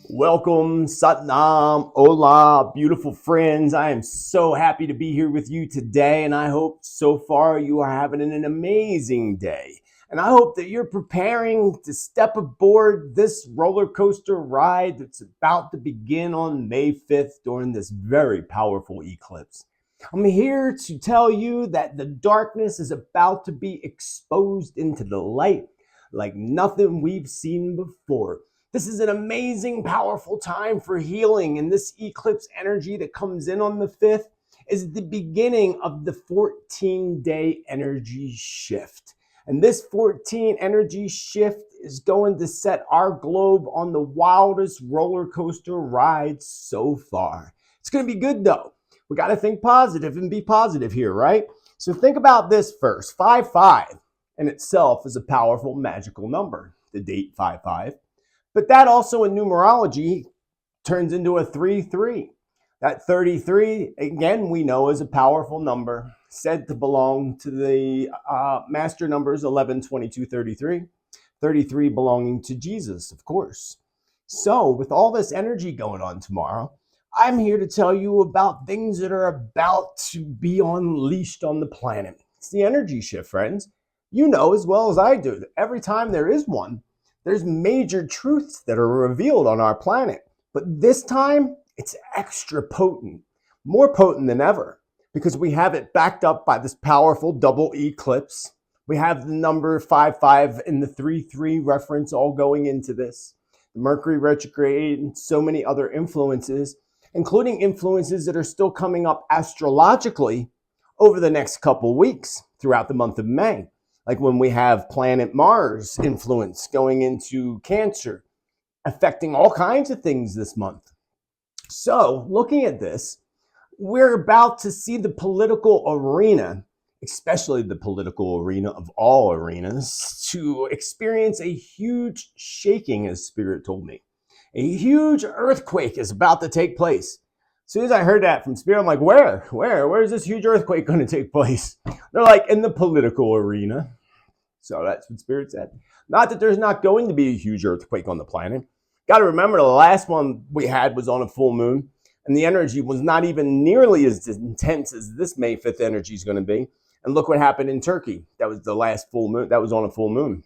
Welcome, Satnam, Hola, beautiful friends. I am so happy to be here with you today, and I hope so far you are having an amazing day. And I hope that you're preparing to step aboard this roller coaster ride that's about to begin on May 5th during this very powerful eclipse. I'm here to tell you that the darkness is about to be exposed into the light like nothing we've seen before. This is an amazing, powerful time for healing, and this eclipse energy that comes in on the 5th is the beginning of the 14-day energy shift. And this 14 energy shift is going to set our globe on the wildest roller coaster ride so far. It's going to be good though. We got to think positive and be positive here, right? So think about this first. 5-5 in itself is a powerful magical number, the date 5-5. But that also in numerology turns into a 3-3. That 33, again, we know is a powerful number, said to belong to the master numbers 11, 22, 33. 33 belonging to Jesus, of course. So with all this energy going on tomorrow, I'm here to tell you about things that are about to be unleashed on the planet. It's the energy shift, friends. You know as well as I do that every time there is one, there's major truths that are revealed on our planet. But this time, it's extra potent, more potent than ever, because we have it backed up by this powerful double eclipse. We have the number 5-5 and the 3-3 reference all going into this. The Mercury retrograde and so many other influences, including influences that are still coming up astrologically over the next couple weeks throughout the month of May. Like when we have planet Mars influence going into Cancer, affecting all kinds of things this month. So looking at this, we're about to see the political arena, especially the political arena of all arenas, to experience a huge shaking, as Spirit told me. A huge earthquake is about to take place. As soon as I heard that from Spirit, I'm like, where's this huge earthquake going to take place? They're like, in the political arena. So that's what Spirit said. Not that there's not going to be a huge earthquake on the planet. Got to remember the last one we had was on a full moon, and the energy was not even nearly as intense as this May 5th energy is going to be. And look what happened in Turkey. That was the last full moon. That was on a full moon.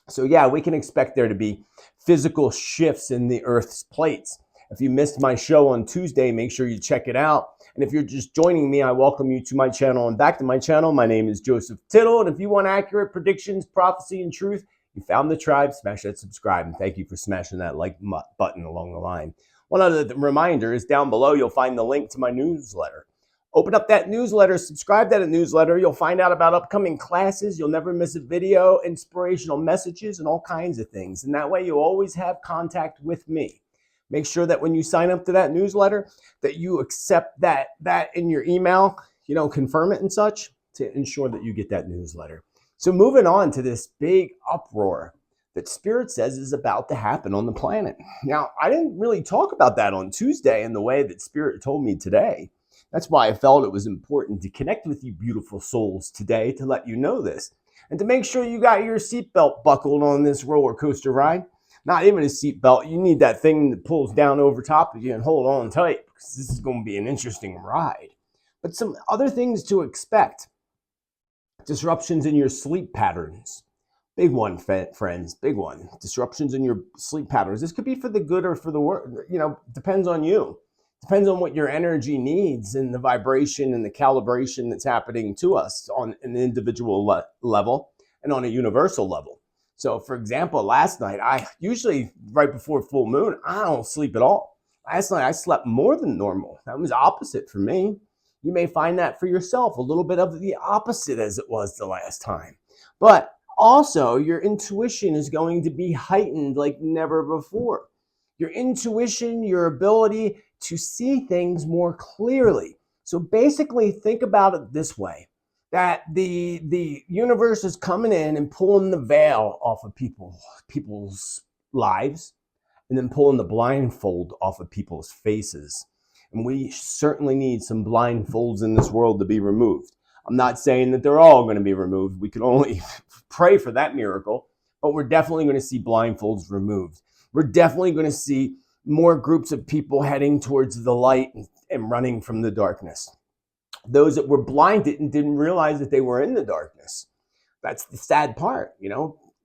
So yeah, we can expect there to be physical shifts in the Earth's plates. If you missed my show on Tuesday, make sure you check it out. And if you're just joining me, I welcome you to my channel and back to my channel. My name is Joseph Tittel. And if you want accurate predictions, prophecy, and truth, you found the tribe. Smash that subscribe. And thank you for smashing that like button along the line. One other reminder is down below, you'll find the link to my newsletter. Open up that newsletter, subscribe to that newsletter. You'll find out about upcoming classes. You'll never miss a video, inspirational messages, and all kinds of things. And that way you'll always have contact with me. Make sure that when you sign up to that newsletter, that you accept that in your email, confirm it and such to ensure that you get that newsletter. So moving on to this big uproar that Spirit says is about to happen on the planet. Now, I didn't really talk about that on Tuesday in the way that Spirit told me today. That's why I felt it was important to connect with you beautiful souls today to let you know this and to make sure you got your seatbelt buckled on this roller coaster ride. Not even a seatbelt. You need that thing that pulls down over top of you and hold on tight because this is going to be an interesting ride. But some other things to expect. Disruptions in your sleep patterns. Big one, friends. Big one. Disruptions in your sleep patterns. This could be for the good or for the worse. Depends on you. Depends on what your energy needs and the vibration and the calibration that's happening to us on an individual level and on a universal level. So, for example, last night, I usually right before full moon, I don't sleep at all. Last night, I slept more than normal. That was opposite for me. You may find that for yourself, a little bit of the opposite as it was the last time. But also, your intuition is going to be heightened like never before. Your intuition, your ability to see things more clearly. So basically, think about it this way. That the universe is coming in and pulling the veil off of people's lives and then pulling the blindfold off of people's faces. And we certainly need some blindfolds in this world to be removed. I'm not saying that they're all going to be removed. We can only pray for that miracle, but we're definitely going to see blindfolds removed. We're definitely going to see more groups of people heading towards the light and running from the darkness. Those that were blinded and didn't realize that they were in the darkness. That's the sad part,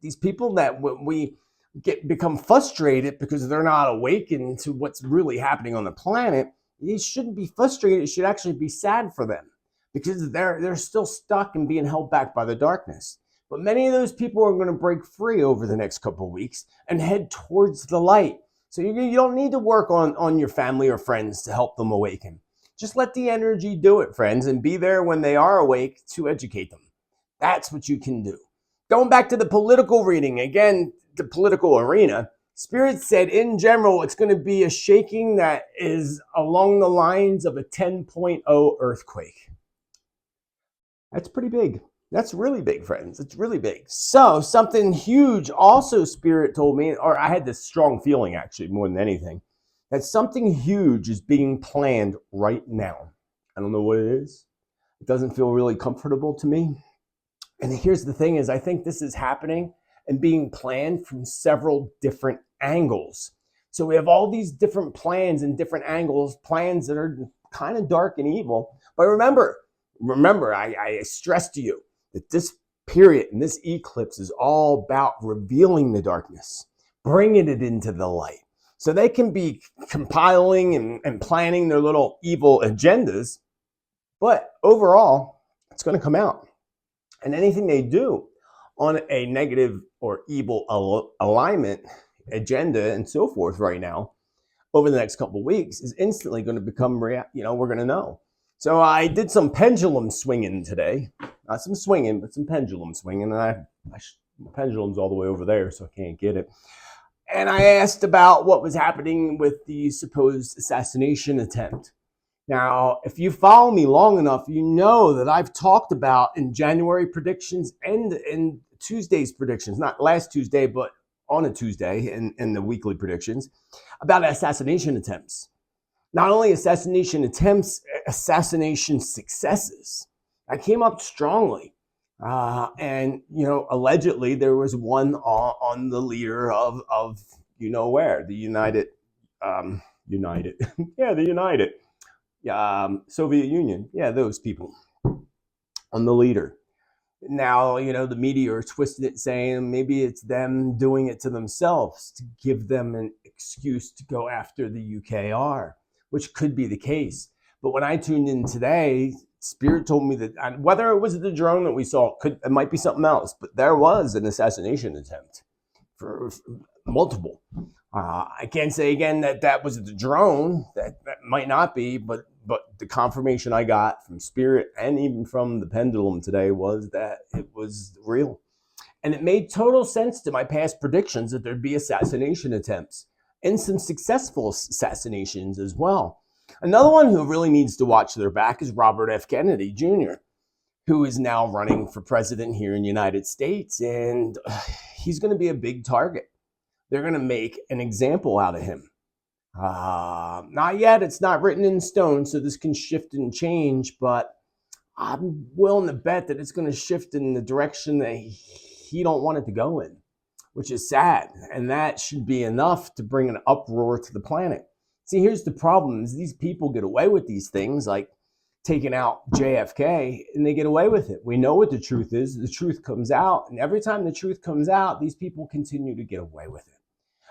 These people that when we become frustrated because they're not awakened to what's really happening on the planet, you shouldn't be frustrated. It should actually be sad for them because they're still stuck and being held back by the darkness. But many of those people are going to break free over the next couple of weeks and head towards the light. So you don't need to work on your family or friends to help them awaken. Just let the energy do it, friends, and be there when they are awake to educate them. That's what you can do. Going back to the political reading, again, the political arena, Spirit said in general, it's going to be a shaking that is along the lines of a 10.0 earthquake. That's pretty big. That's really big, friends. It's really big. So something huge also Spirit told me, or I had this strong feeling actually more than anything, that something huge is being planned right now. I don't know what it is. It doesn't feel really comfortable to me. And here's the thing is, I think this is happening and being planned from several different angles. So we have all these different plans and different angles, plans that are kind of dark and evil. But remember, I stress to you that this period and this eclipse is all about revealing the darkness, bringing it into the light. So they can be compiling and planning their little evil agendas, but overall, it's going to come out. And anything they do on a negative or evil alignment agenda and so forth right now over the next couple of weeks is instantly going to become we're going to know. So I did some pendulum swinging today. Not some swinging, but some pendulum swinging. And the pendulum's all the way over there, so I can't get it. And I asked about what was happening with the supposed assassination attempt. Now, if you follow me long enough, you know that I've talked about in January predictions and in Tuesday's predictions, not last Tuesday, but on a Tuesday in the weekly predictions, about assassination attempts. Not only assassination attempts, assassination successes. I came up strongly. And, allegedly there was one on the leader of where, the United, Soviet Union. Yeah, those people on the leader. Now, the media are twisting it, saying maybe it's them doing it to themselves to give them an excuse to go after the UKR, which could be the case. But when I tuned in today, Spirit told me that whether it was the drone that we saw, it might be something else, but there was an assassination attempt for multiple. I can't say again that was the drone. That might not be, but the confirmation I got from Spirit and even from the pendulum today was that it was real. And it made total sense to my past predictions that there'd be assassination attempts and some successful assassinations as well. Another one who really needs to watch their back is Robert F. Kennedy Jr., who is now running for president here in the United States. And he's going to be a big target. They're going to make an example out of him. Not yet. It's not written in stone, so this can shift and change. But I'm willing to bet that it's going to shift in the direction that he don't want it to go in, which is sad. And that should be enough to bring an uproar to the planet. See, here's the problem is these people get away with these things like taking out JFK and they get away with it. We know what the truth is. The truth comes out. And every time the truth comes out, these people continue to get away with it.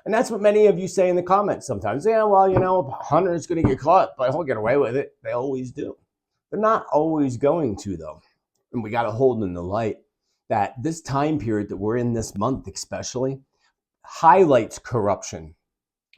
And that's what many of you say in the comments sometimes. Yeah, well, Hunter's going to get caught, but he'll get away with it. They always do. They're not always going to, though. And we got to hold in the light that this time period that we're in this month especially highlights corruption.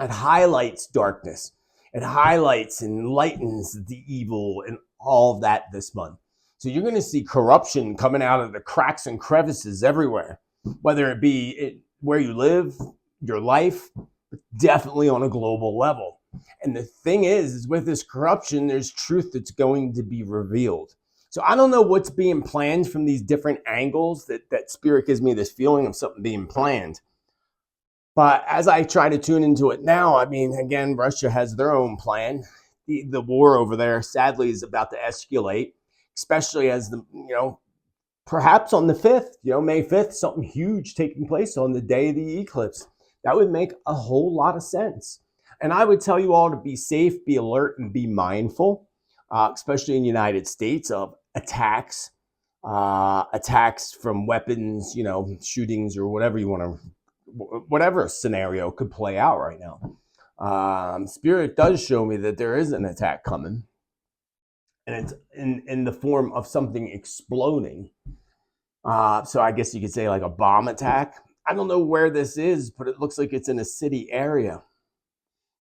It highlights darkness. It highlights and lightens the evil and all of that this month. So you're going to see corruption coming out of the cracks and crevices everywhere, whether it be where you live, your life, but definitely on a global level. And the thing is with this corruption, there's truth that's going to be revealed. So I don't know what's being planned from these different angles that Spirit gives me this feeling of something being planned. But as I try to tune into it now, again, Russia has their own plan. The war over there, sadly, is about to escalate, especially as perhaps on the 5th, May 5th, something huge taking place on the day of the eclipse. That would make a whole lot of sense. And I would tell you all to be safe, be alert, and be mindful, especially in the United States, of attacks, attacks from weapons, shootings or whatever you want to, whatever scenario could play out right now. Spirit does show me that there is an attack coming, and it's in the form of something exploding. So I guess you could say like a bomb attack. I don't know where this is, but it looks like it's in a city area.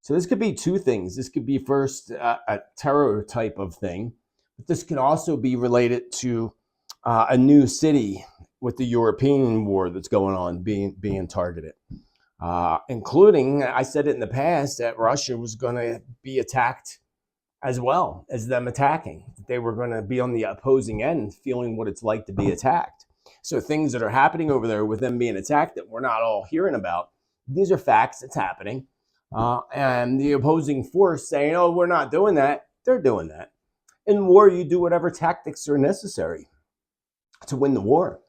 So this could be two things. This could be first a terror type of thing, but this could also be related to a new city with the European war that's going on being targeted, including, I said it in the past, that Russia was going to be attacked as well as them attacking. They were going to be on the opposing end, feeling what it's like to be attacked. So things that are happening over there with them being attacked that we're not all hearing about, these are facts. It's happening. And the opposing force saying, oh, we're not doing that. They're doing that. In war, you do whatever tactics are necessary to win the war.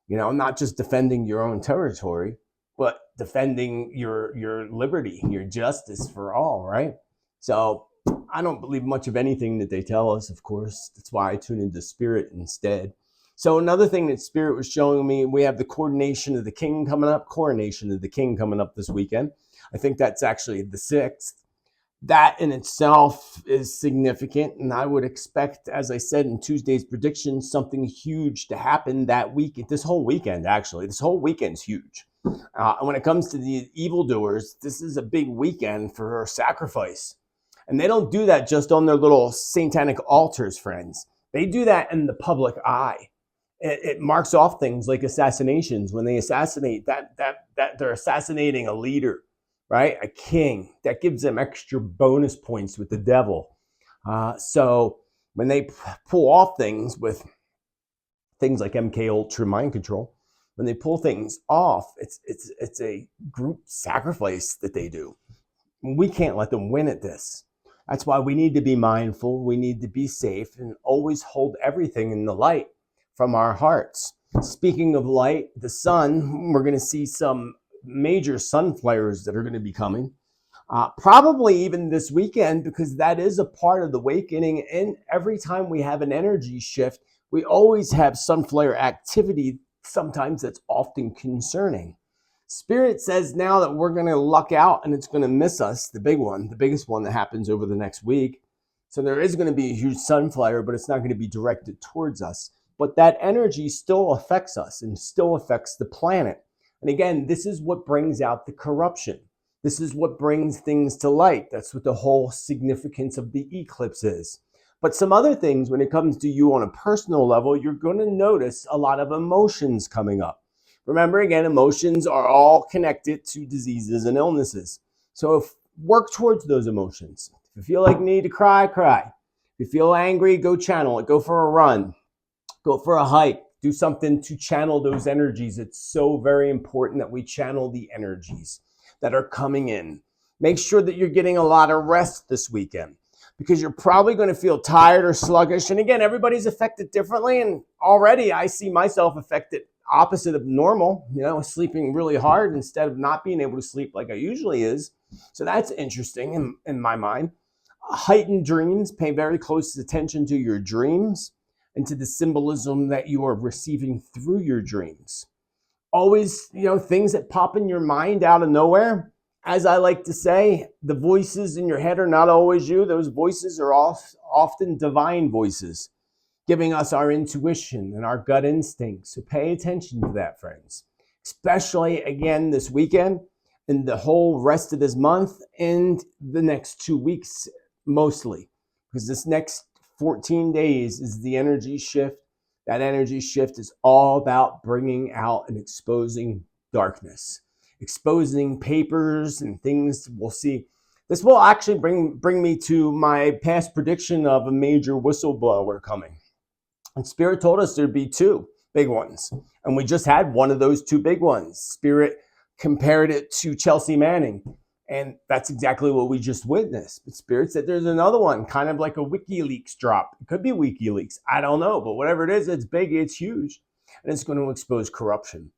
Not just defending your own territory, but defending your liberty, your justice for all, right? So I don't believe much of anything that they tell us, of course. That's why I tune into Spirit instead. So another thing that Spirit was showing me, we have the coronation of the king coming up this weekend. I think that's actually the 6th. That in itself is significant, and I would expect, as I said in Tuesday's prediction, something huge to happen that week. This whole weekend, actually. This whole weekend's huge. And when it comes to the evildoers, this is a big weekend for sacrifice. And they don't do that just on their little satanic altars, friends. They do that in the public eye. It marks off things like assassinations. When they assassinate, that they're assassinating a leader, right? A king. That gives them extra bonus points with the devil. So when they pull off things with things like MK Ultra mind control, when they pull things off, it's a group sacrifice that they do. We can't let them win at this. That's why we need to be mindful. We need to be safe and always hold everything in the light from our hearts. Speaking of light, the sun, we're going to see some major sun flares that are going to be coming. Probably even this weekend, because that is a part of the awakening. And every time we have an energy shift, we always have sun flare activity. Sometimes that's often concerning. Spirit says now that we're going to luck out and it's going to miss us, the biggest one that happens over the next week. So there is going to be a huge sun flare, but it's not going to be directed towards us. But that energy still affects us and still affects the planet. And again, this is what brings out the corruption. This is what brings things to light. That's what the whole significance of the eclipse is. But some other things, when it comes to you on a personal level, you're going to notice a lot of emotions coming up. Remember, again, emotions are all connected to diseases and illnesses. So work towards those emotions. If you feel like you need to cry, cry. If you feel angry, go channel it. Go for a run. Go for a hike. Do something to channel those energies. It's so very important that we channel the energies that are coming in. Make sure that you're getting a lot of rest this weekend, because you're probably going to feel tired or sluggish. And again, everybody's affected differently. And already I see myself affected opposite of normal, sleeping really hard instead of not being able to sleep like I usually is. So that's interesting in my mind. Heightened dreams. Pay very close attention to your dreams and to the symbolism that you are receiving through your dreams. Always, things that pop in your mind out of nowhere. As I like to say, the voices in your head are not always you. Those voices are often divine voices, giving us our intuition and our gut instincts. So pay attention to that, friends. Especially, again, this weekend and the whole rest of this month and the next 2 weeks mostly. Because this next 14 days is the energy shift. That energy shift is all about bringing out and exposing darkness. Exposing papers and things we'll see. This will actually bring me to my past prediction of a major whistleblower coming. And Spirit told us there'd be 2 big ones. And we just had one of those 2 big ones. Spirit compared it to Chelsea Manning. And that's exactly what we just witnessed. But Spirit said there's another one, kind of like a WikiLeaks drop. It could be WikiLeaks. I don't know. But whatever it is, it's big, it's huge. And it's going to expose corruption.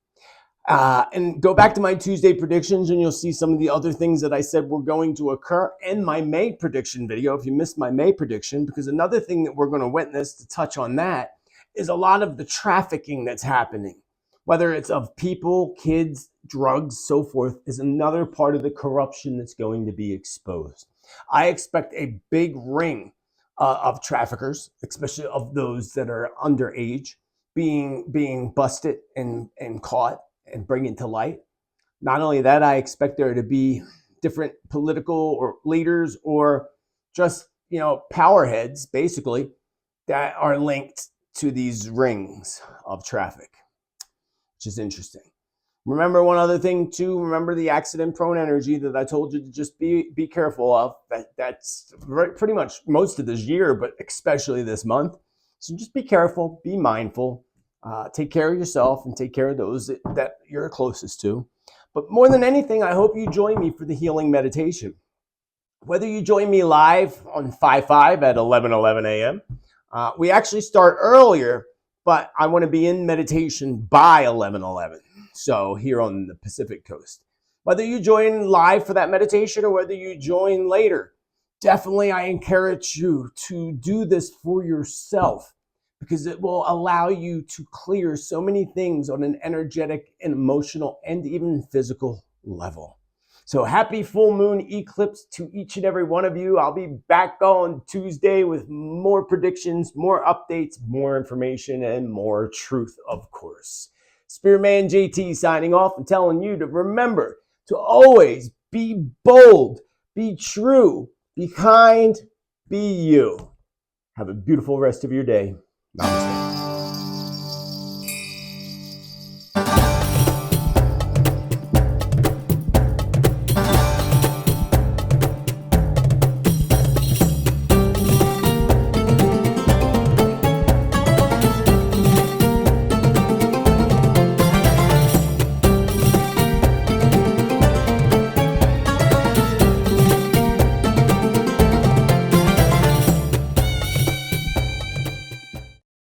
And go back to my Tuesday predictions and you'll see some of the other things that I said were going to occur in my May prediction video if you missed my May prediction, because another thing that we're going to witness, to touch on that, is a lot of the trafficking that's happening, whether it's of people, kids, drugs, so forth, is another part of the corruption that's going to be exposed. I expect a big ring of traffickers, especially of those that are underage, being busted and caught and bring it to light. Not only that, I expect there to be different political or leaders or just, power heads, basically, that are linked to these rings of traffic, which is interesting. Remember one other thing too, remember the accident-prone energy that I told you to just be careful of. That's pretty much most of this year, but especially this month. So just be careful, be mindful. Take care of yourself and take care of those that you're closest to. But more than anything, I hope you join me for the healing meditation. Whether you join me live on 5/5 at 11:11 a.m., we actually start earlier, but I want to be in meditation by 11:11. So here on the Pacific Coast. Whether you join live for that meditation or whether you join later, definitely I encourage you to do this for yourself, because it will allow you to clear so many things on an energetic and emotional and even physical level. So happy full moon eclipse to each and every one of you. I'll be back on Tuesday with more predictions, more updates, more information, and more truth, of course. Spiritman JT signing off and telling you to remember to always be bold, be true, be kind, be you. Have a beautiful rest of your day. Namaste.